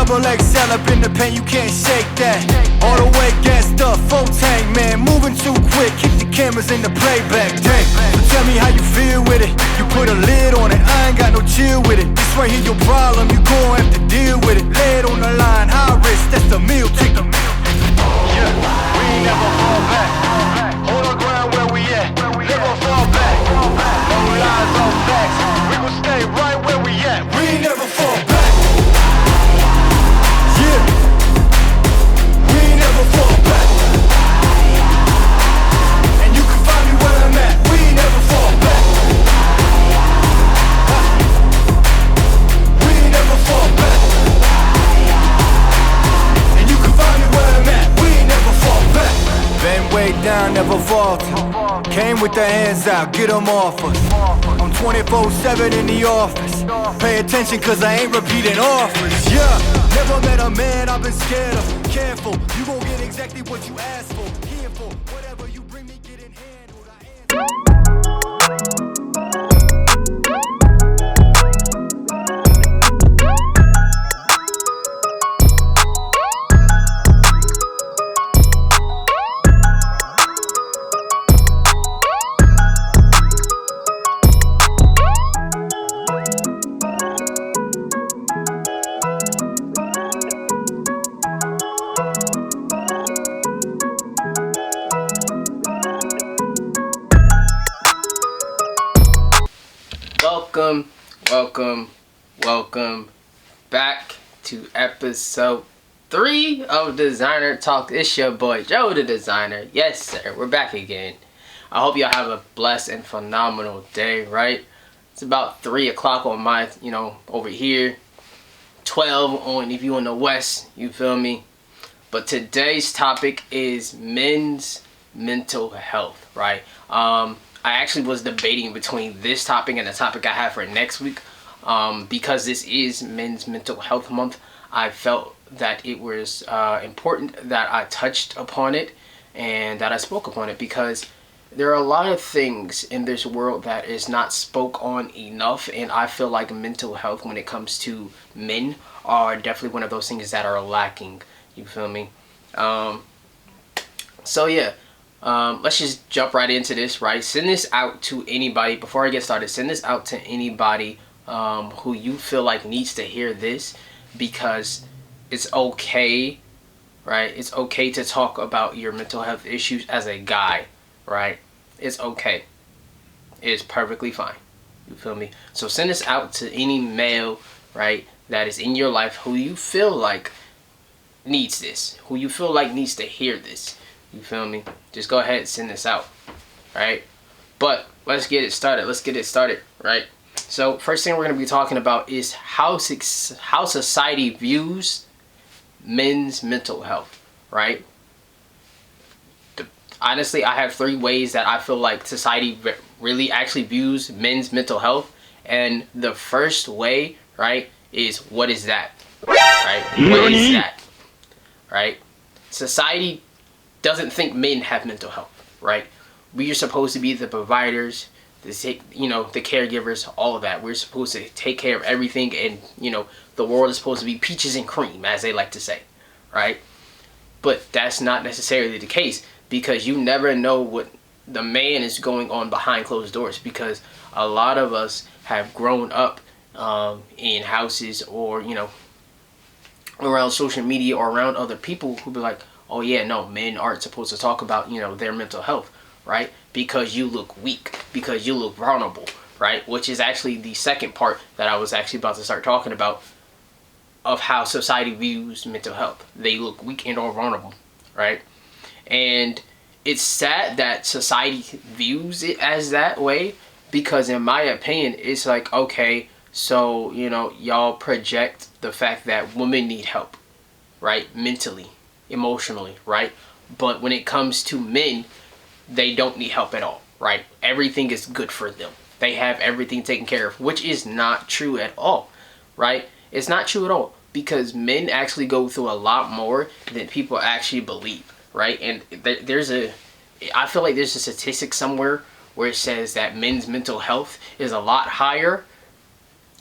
double XL up in the pen, you can't shake that. All the way gassed up, full tank, man, moving too quick, keep the cameras in the playback, dang. So tell me how you feel with it, you put a lid on it, I ain't got no chill with it. This right here your problem, you gon' have to deal with it. Lay it on the line, high risk, that's the meal ticket. Yeah, we ain't never fall back. Hold our ground where we at, never fall back. No lies, no facts, we gon' stay right where we at. We ain't never fall back. Yeah, we ain't never fall back. And you can find me where I'm at. We ain't never fall back. We ain't never fall back. And you can find me where I'm at. We ain't never fall back. Been way down, never falter. Came with the hands out, get them off us. I'm 24/7 in the office. Pay attention cause I ain't repeating offers. Yeah, never met a man I've been scared of. Careful, you gon' get exactly what you asked for. Here for whatever you bring me, getting handled. Welcome back to episode 3 of Dezigner Talk. It's your boy Joe the Dezigner. Yes sir, we're back again. I hope y'all have a blessed and phenomenal day, right? It's about 3 o'clock on my, over here. 12 on if you in the west, you feel me? But today's topic is men's mental health, right? I actually was debating between this topic and the topic I have for next week. Because this is Men's Mental Health Month, I felt that it was important that I touched upon it and that I spoke upon it, because there are a lot of things in this world that is not spoke on enough, and I feel like mental health when it comes to men are definitely one of those things that are lacking, you feel me? So yeah. Let's just jump right into this, right? Send this out to anybody. Before I get started, send this out to anybody who you feel like needs to hear this, because it's okay, right? It's okay to talk about your mental health issues as a guy, right? It's okay. It's perfectly fine. You feel me? So send this out to any male, right, that is in your life who you feel like needs this, who you feel like needs to hear this. You feel me? Just go ahead and send this out, right? But let's get it started. Right? So first thing we're going to be talking about is how society views men's mental health, right? Honestly, I have 3 ways that I feel like society really actually views men's mental health. And the first way, right, is what is that? Right? What is that? Right? Society doesn't think men have mental health, right? We are supposed to be the providers, the caregivers, all of that. We're supposed to take care of everything, and the world is supposed to be peaches and cream, as they like to say, right? But that's not necessarily the case, because you never know what the man is going on behind closed doors, because a lot of us have grown up in houses or around social media or around other people who be like, oh yeah, no, men aren't supposed to talk about, their mental health, right? Because you look weak, because you look vulnerable, right? Which is actually the second part that I was actually about to start talking about, of how society views mental health. They look weak and or vulnerable, right? And it's sad that society views it as that way, because in my opinion, it's like, okay, so, y'all project the fact that women need help, right? Mentally, emotionally, right? But when it comes to men, they don't need help at all, right? Everything is good for them. They have everything taken care of, which is not true at all, right? It's not true at all, because men actually go through a lot more than people actually believe, right? And I feel like there's a statistic somewhere where it says that men's mental health is a lot higher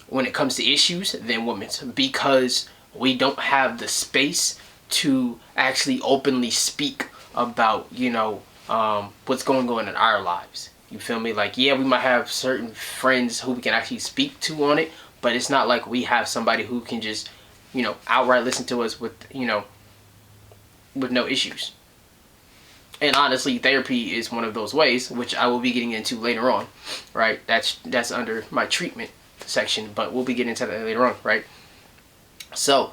when it comes to issues than women's, because we don't have the space to actually openly speak about, what's going on in our lives. You feel me? Like, yeah, we might have certain friends who we can actually speak to on it, but it's not like we have somebody who can just, outright listen to us with no issues. And honestly, therapy is one of those ways, which I will be getting into later on, right? That's under my treatment section, but we'll be getting into that later on, right? So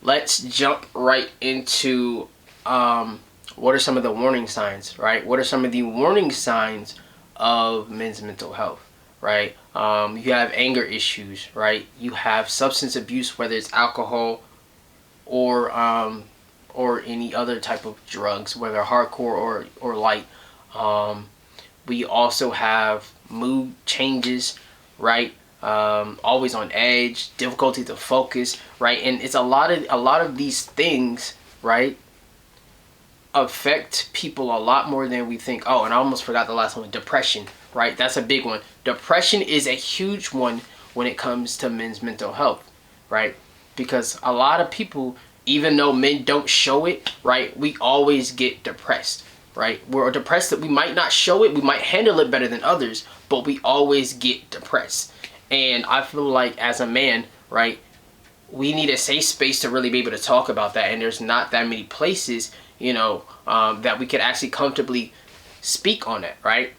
let's jump right into what are some of the warning signs, right? What are some of the warning signs of men's mental health, right? You have anger issues, right? You have substance abuse, whether it's alcohol or any other type of drugs, whether hardcore or light. We also have mood changes, right? Always on edge, difficulty to focus, right? And it's a lot of these things, right, affect people a lot more than we think. Oh, and I almost forgot the last one, depression, right? That's a big one. Depression is a huge one when it comes to men's mental health, right? Because a lot of people, even though men don't show it, right, we always get depressed, right? We're depressed that we might not show it, we might handle it better than others, but we always get depressed. And I feel like as a man, right, we need a safe space to really be able to talk about that. And there's not that many places, that we could actually comfortably speak on it, right?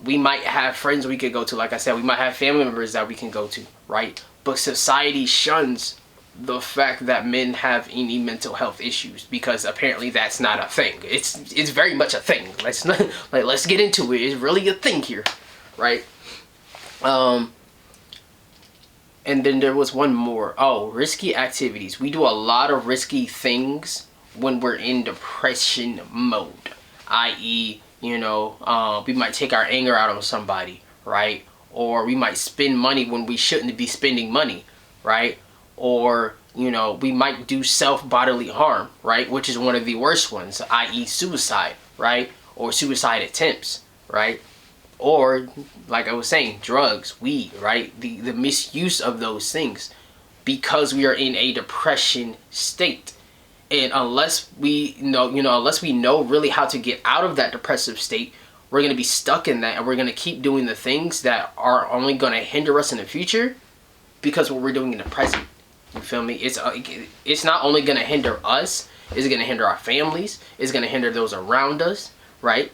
We might have friends we could go to, like I said, we might have family members that we can go to, right? But society shuns the fact that men have any mental health issues because apparently that's not a thing. It's very much a thing. Let's get into it. It's really a thing here, right? And then there was one more. Oh, risky activities. We do a lot of risky things when we're in depression mode, i.e., we might take our anger out on somebody, right? Or we might spend money when we shouldn't be spending money, right? Or, we might do self-bodily harm, right? Which is one of the worst ones, i.e. suicide, right? Or suicide attempts, right? Or, like I was saying, drugs, weed, right? The misuse of those things because we are in a depression state. And unless we know really how to get out of that depressive state, we're going to be stuck in that and we're going to keep doing the things that are only going to hinder us in the future because what we're doing in the present. You feel me? It's not only going to hinder us, it's going to hinder our families, it's going to hinder those around us, right?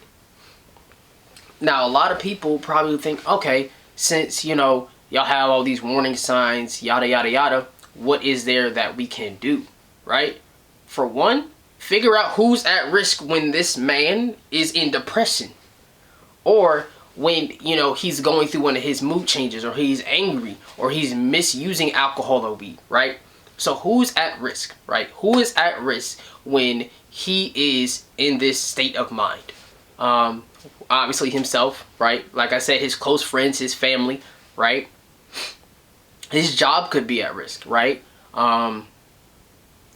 Now, a lot of people probably think, okay, since, y'all have all these warning signs, yada, yada, yada, what is there that we can do, right? For one, figure out who's at risk when this man is in depression. Or when, he's going through one of his mood changes, or he's angry, or he's misusing alcohol or weed, right? So who's at risk, right? Who is at risk when he is in this state of mind? Obviously himself, right? Like I said, his close friends, his family, right? His job could be at risk, right?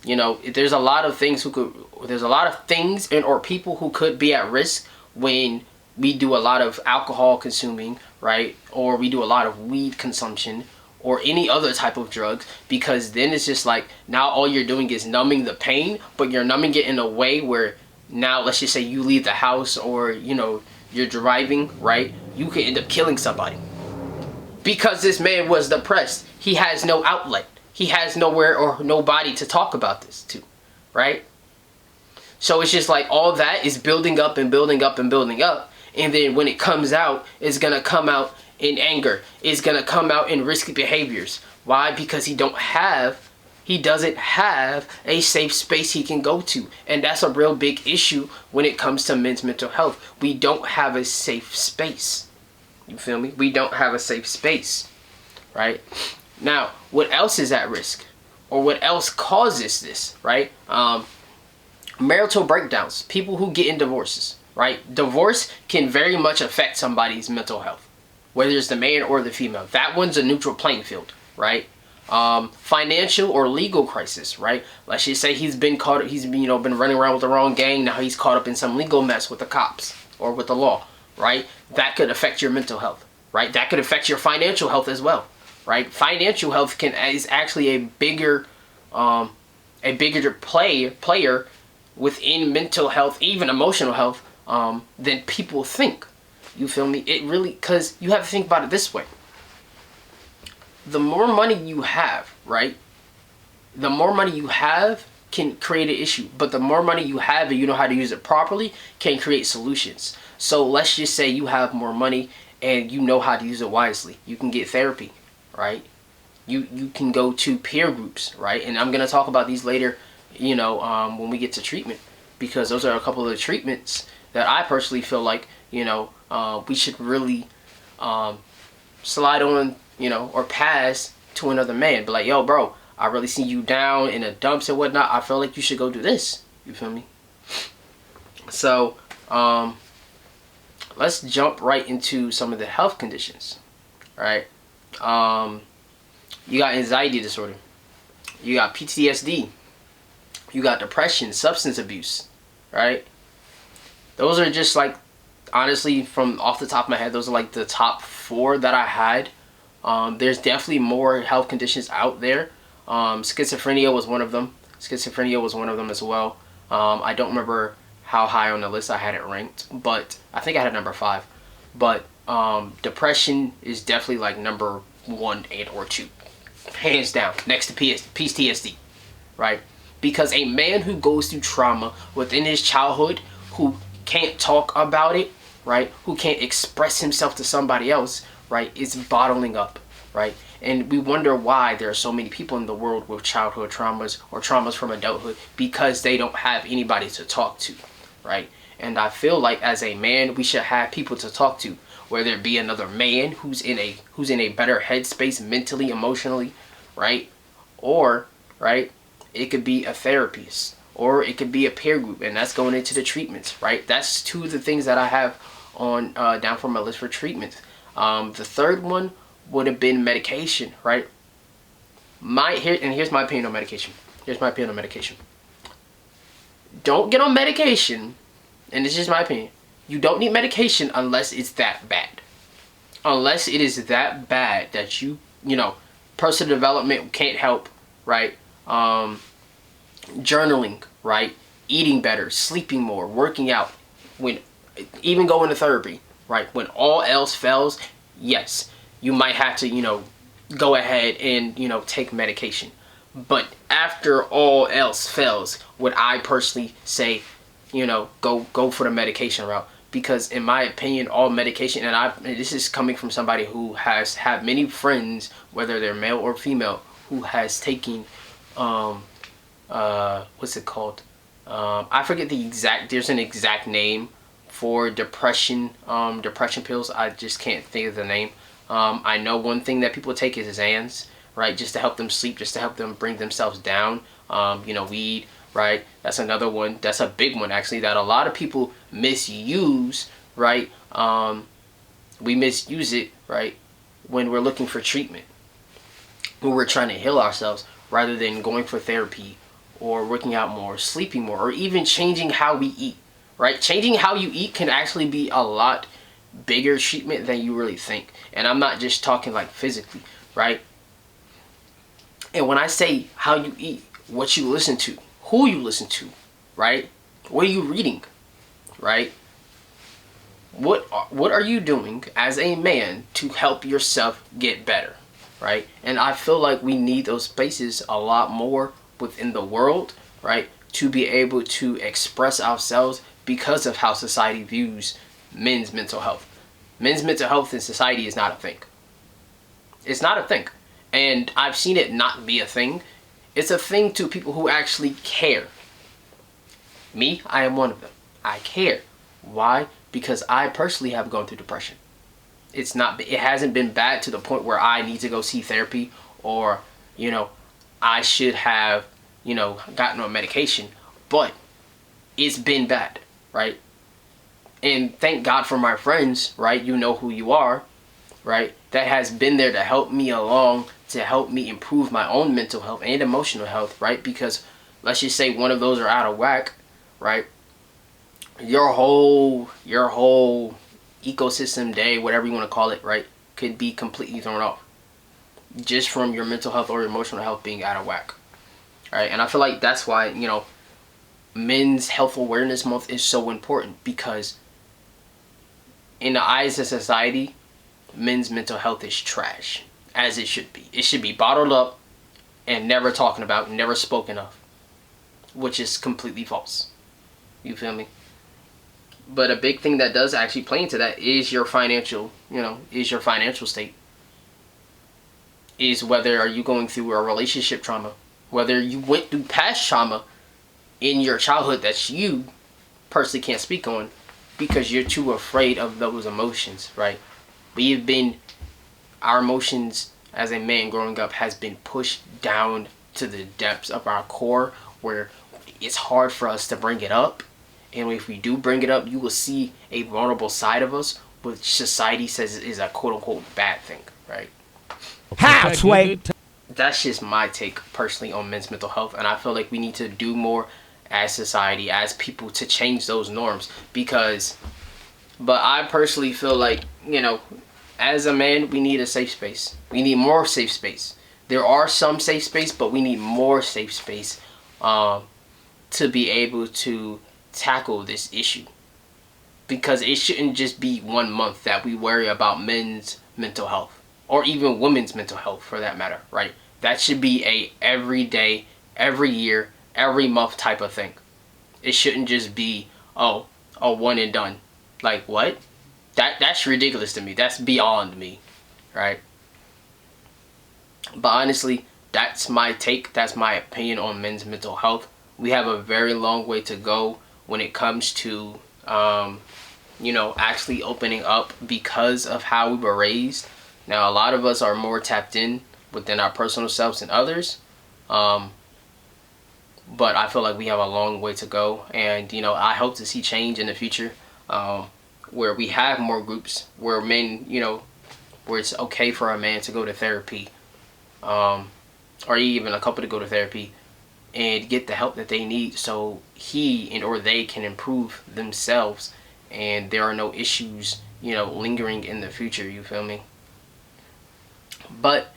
There's a lot of things or people who could be at risk when we do a lot of alcohol consuming, right? Or we do a lot of weed consumption or any other type of drugs, because then it's just like now all you're doing is numbing the pain, but you're numbing it in a way where now let's just say you leave the house or, you're driving, right? You could end up killing somebody because this man was depressed. He has no outlet. He has nowhere or nobody to talk about this to, right? So it's just like all that is building up and building up and building up. And then when it comes out, it's going to come out in anger. It's going to come out in risky behaviors. Why? Because he doesn't have a safe space he can go to. And that's a real big issue when it comes to men's mental health. We don't have a safe space. You feel me? We don't have a safe space, right? Now, what else is at risk? Or what else causes this, right? Marital breakdowns. People who get in divorces, right? Divorce can very much affect somebody's mental health, whether it's the man or the female. That one's a neutral playing field, right? Financial or legal crisis, right? Let's just say he's been been running around with the wrong gang. Now he's caught up in some legal mess with the cops or with the law, right? That could affect your mental health, right? That could affect your financial health as well, right? Financial health is actually a bigger player within mental health, even emotional health, than people think. You feel me? It really, because you have to think about it this way. The more money you have, right? The more money you have can create an issue, but the more money you have and you know how to use it properly can create solutions. So let's just say you have more money and you know how to use it wisely. You can get therapy, right? You can go to peer groups, right? And I'm going to talk about these later, when we get to treatment, because those are a couple of the treatments that I personally feel like, we should really slide on, or pass to another man. But like, yo, bro, I really see you down in the dumps and whatnot. I feel like you should go do this. You feel me? So, let's jump right into some of the health conditions, right? You got anxiety disorder. You got PTSD. You got depression, substance abuse, right? Those are just like, honestly, from off the top of my head, those are like the top 4 that I had. There's definitely more health conditions out there. Schizophrenia was one of them. Schizophrenia was one of them as well. I don't remember how high on the list I had it ranked, but I think I had number 5. But depression is definitely like number 1 and or 2. Hands down, next to PTSD, right? Because a man who goes through trauma within his childhood, who can't talk about it, right? Who can't express himself to somebody else, right? Is bottling up, right? And we wonder why there are so many people in the world with childhood traumas or traumas from adulthood, because they don't have anybody to talk to, right? And I feel like as a man, we should have people to talk to, whether it be another man who's in a better headspace mentally, emotionally, right? Or, right, it could be a therapist, or it could be a peer group, and that's going into the treatments, right? That's 2 of the things that I have on down for my list for treatments. The third one would have been medication, right? Here's my opinion on medication. Don't get on medication, and this is my opinion. You don't need medication unless it's that bad. Unless it is that bad that personal development can't help, right? Journaling, right? Eating better, sleeping more, working out, even going to therapy, right? When all else fails, yes, you might have to, go ahead and, take medication. But after all else fails, would I personally say, go for the medication route? Because in my opinion, all medication, and this is coming from somebody who has had many friends, whether they're male or female, who has taken, what's it called? I forget there's an exact name for depression pills. I just can't think of the name. I know one thing that people take is Xans, right? Just to help them sleep, just to help them bring themselves down. Weed, right? That's another one. That's a big one, actually, that a lot of people misuse, right? We misuse it, right, when we're looking for treatment, when we're trying to heal ourselves, rather than going for therapy or working out more, sleeping more, or even changing how we eat, right? Changing how you eat can actually be a lot bigger treatment than you really think. And I'm not just talking like physically, right? And when I say how you eat, what you listen to, who you listen to, right? What are you reading, right? What are you doing as a man to help yourself get better, right? And I feel like we need those spaces a lot more within the world, right? To be able to express ourselves, because of how society views men's mental health. Men's mental health in society is not a thing. It's not a thing. And I've seen it not be a thing. It's a thing to people who actually care. Me, I am one of them. I care. Why? Because I personally have gone through depression. It hasn't been bad to the point where I need to go see therapy, or, I should have, gotten on medication, but it's been bad, right? And thank God for my friends, right? You know who you are, right? That has been there to help me along, to help me improve my own mental health and emotional health, right? Because let's just say one of those are out of whack, right? Your whole ecosystem day, whatever you want to call it, right, could be completely thrown off just from your mental health or emotional health being out of whack. right? And I feel like that's why, you know, Men's Health Awareness Month is so important, because in the eyes of society, men's mental health is trash, as it should be. It should be bottled up and never talking about, never spoken of, which is completely false. You feel me? But a big thing that does actually play into that is your financial, you know, is your financial state. Is whether are you going through a relationship trauma, whether you went through past trauma in your childhood that you personally can't speak on because you're too afraid of those emotions, right? Our emotions as a man growing up has been pushed down to the depths of our core, where it's hard for us to bring it up. And if we do bring it up, you will see a vulnerable side of us, which society says is a quote-unquote bad thing, right? How, Sway? That's just my take personally on men's mental health, and I feel like we need to do more as society, as people, to change those norms. But I personally feel like, you know, as a man, we need a safe space. We need more safe space. There are some safe space, but we need more safe space to be able to tackle this issue. Because it shouldn't just be 1 month that we worry about men's mental health, or even women's mental health for that matter, right? That should be a every day, every year, every month type of thing. It shouldn't just be, oh, a one and done. Like, what? That's ridiculous to me. That's beyond me, right? But honestly, that's my take. That's my opinion on men's mental health. We have a very long way to go when it comes to, you know, actually opening up because of how we were raised. Now, a lot of us are more tapped in within our personal selves than others. But I feel like we have a long way to go. And, you know, I hope to see change in the future, where we have more groups where men, you know, where it's okay for a man to go to therapy, or even a couple to go to therapy and get the help that they need, so he and or they can improve themselves and there are no issues, you know, lingering in the future. You feel me? But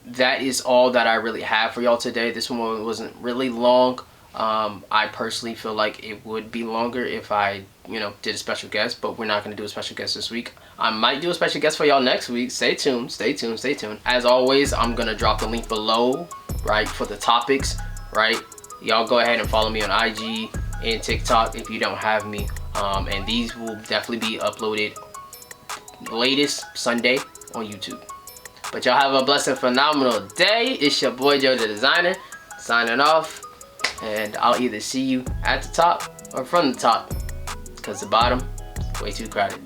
that is all that I really have for y'all today. This one wasn't really long. I personally feel like it would be longer if I, you know, did a special guest, but we're not going to do a special guest this week. I might do a special guest for y'all next week. Stay tuned, stay tuned, stay tuned. As always, I'm going to drop the link below, right, for the topics, right? Y'all go ahead and follow me on IG and TikTok if you don't have me. And these will definitely be uploaded latest Sunday on YouTube. But y'all have a blessed and phenomenal day. It's your boy Joe the Designer signing off. And I'll either see you at the top or from the top, because the bottom way too crowded.